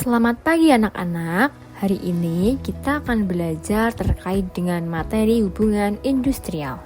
Selamat pagi anak-anak. Hari ini kita akan belajar terkait dengan materi hubungan industrial.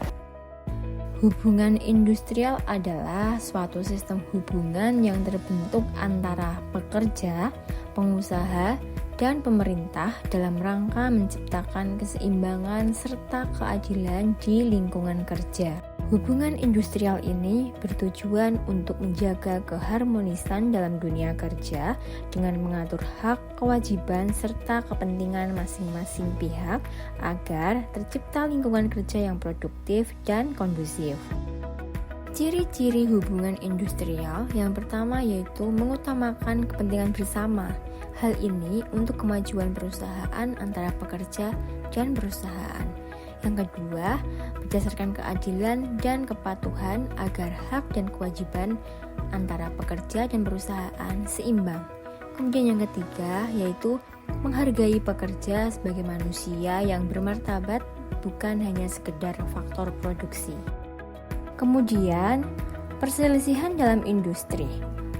Hubungan industrial adalah suatu sistem hubungan yang terbentuk antara pekerja, pengusaha, dan pemerintah dalam rangka menciptakan keseimbangan serta keadilan di lingkungan kerja. Hubungan industrial ini bertujuan untuk menjaga keharmonisan dalam dunia kerja dengan mengatur hak, kewajiban, serta kepentingan masing-masing pihak agar tercipta lingkungan kerja yang produktif dan kondusif. Ciri-ciri hubungan industrial yang pertama yaitu mengutamakan kepentingan bersama. Hal ini untuk kemajuan perusahaan antara pekerja dan perusahaan. Yang kedua, berdasarkan keadilan dan kepatuhan agar hak dan kewajiban antara pekerja dan perusahaan seimbang. Kemudian yang ketiga, yaitu menghargai pekerja sebagai manusia yang bermartabat, bukan hanya sekedar faktor produksi. Kemudian, perselisihan dalam industri.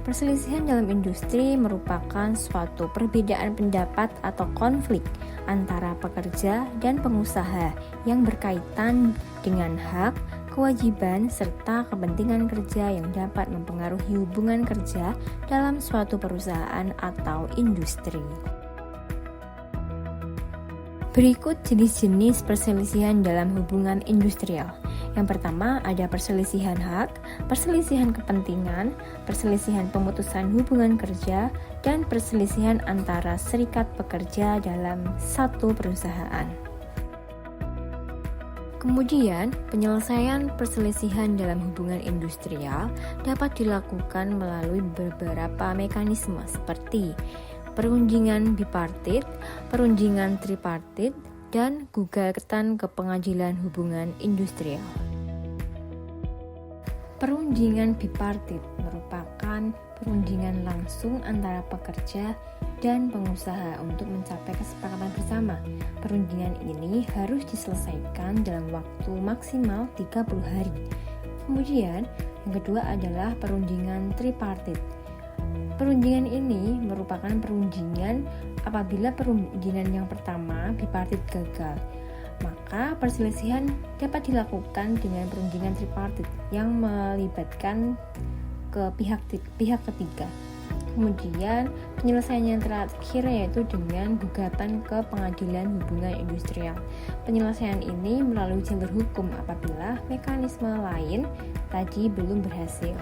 Perselisihan dalam industri merupakan suatu perbedaan pendapat atau konflik antara pekerja dan pengusaha yang berkaitan dengan hak, kewajiban, serta kepentingan kerja yang dapat mempengaruhi hubungan kerja dalam suatu perusahaan atau industri. Berikut jenis-jenis perselisihan dalam hubungan industrial. Yang pertama ada perselisihan hak, perselisihan kepentingan, perselisihan pemutusan hubungan kerja, dan perselisihan antara serikat pekerja dalam satu perusahaan. Kemudian, penyelesaian perselisihan dalam hubungan industrial dapat dilakukan melalui beberapa mekanisme seperti perundingan bipartit, perundingan tripartit, dan gugatan ke pengadilan hubungan industrial. Perundingan bipartit merupakan perundingan langsung antara pekerja dan pengusaha untuk mencapai kesepakatan bersama. Perundingan ini harus diselesaikan dalam waktu maksimal 30 hari. Kemudian, yang kedua adalah perundingan tripartit. Perundingan ini merupakan perundingan apabila perundingan yang pertama bipartit gagal. Maka perselisihan dapat dilakukan dengan perundingan tripartit yang melibatkan ke pihak ketiga. Kemudian penyelesaian yang terakhir yaitu dengan gugatan ke pengadilan hubungan industrial. Penyelesaian ini melalui jalur hukum apabila mekanisme lain tadi belum berhasil.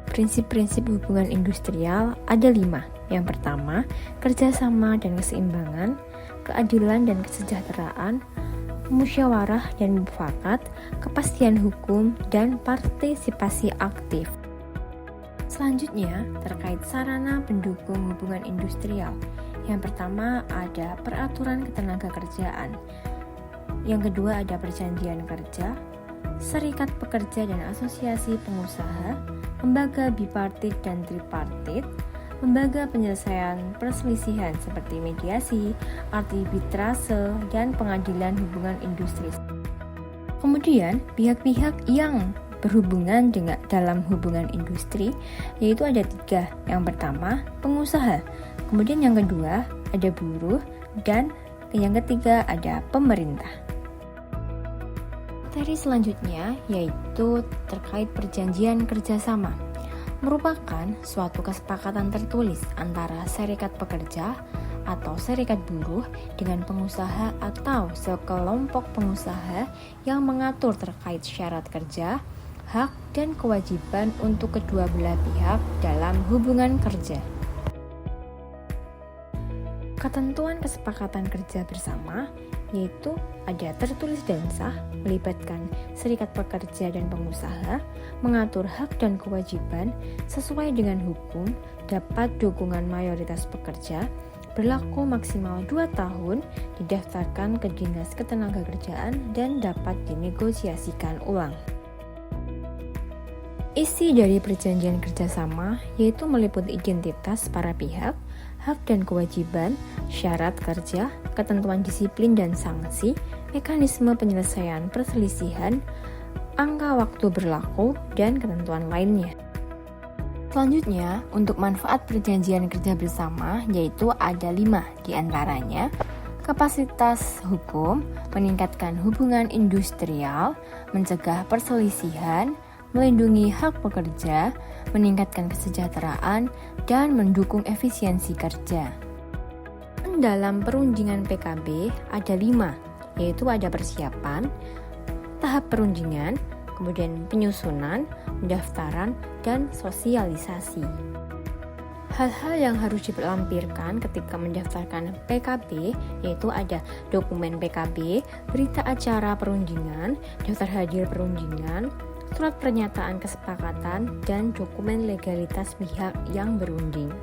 Prinsip-prinsip hubungan industrial ada 5. Yang pertama, kerjasama dan keseimbangan, keadilan dan kesejahteraan, musyawarah dan mufakat, kepastian hukum, dan partisipasi aktif. Selanjutnya, terkait sarana pendukung hubungan industrial. Yang pertama ada peraturan ketenagakerjaan. Yang kedua ada perjanjian kerja, serikat pekerja dan asosiasi pengusaha, lembaga bipartit dan tripartit, lembaga penyelesaian perselisihan seperti mediasi, arbitrase, dan pengadilan hubungan industri. Kemudian, pihak-pihak yang berhubungan dengan dalam hubungan industri yaitu ada 3. Yang pertama, pengusaha. Kemudian yang kedua, ada buruh, dan yang ketiga ada pemerintah. Materi selanjutnya yaitu terkait perjanjian kerjasama. Merupakan suatu kesepakatan tertulis antara serikat pekerja atau serikat buruh dengan pengusaha atau sekelompok pengusaha yang mengatur terkait syarat kerja, hak, dan kewajiban untuk kedua belah pihak dalam hubungan kerja. Ketentuan kesepakatan kerja bersama yaitu ada tertulis dan sah, melibatkan serikat pekerja dan pengusaha, mengatur hak dan kewajiban sesuai dengan hukum, dapat dukungan mayoritas pekerja, berlaku maksimal 2 tahun, didaftarkan ke Dinas Ketenagakerjaan, dan dapat dinegosiasikan ulang. Isi dari perjanjian kerjasama yaitu meliputi identitas para pihak, hak dan kewajiban, syarat kerja, ketentuan disiplin dan sanksi, mekanisme penyelesaian perselisihan, angka waktu berlaku, dan ketentuan lainnya. Selanjutnya, untuk manfaat perjanjian kerja bersama yaitu ada 5 diantaranya. Kapasitas hukum, meningkatkan hubungan industrial, mencegah perselisihan, melindungi hak pekerja, meningkatkan kesejahteraan, dan mendukung efisiensi kerja. Dalam perundingan PKB ada 5, yaitu ada persiapan, tahap perundingan, kemudian penyusunan, pendaftaran, dan sosialisasi. Hal-hal yang harus dilampirkan ketika mendaftarkan PKB yaitu ada dokumen PKB, berita acara perundingan, daftar hadir perundingan, surat pernyataan kesepakatan, dan dokumen legalitas pihak yang berunding.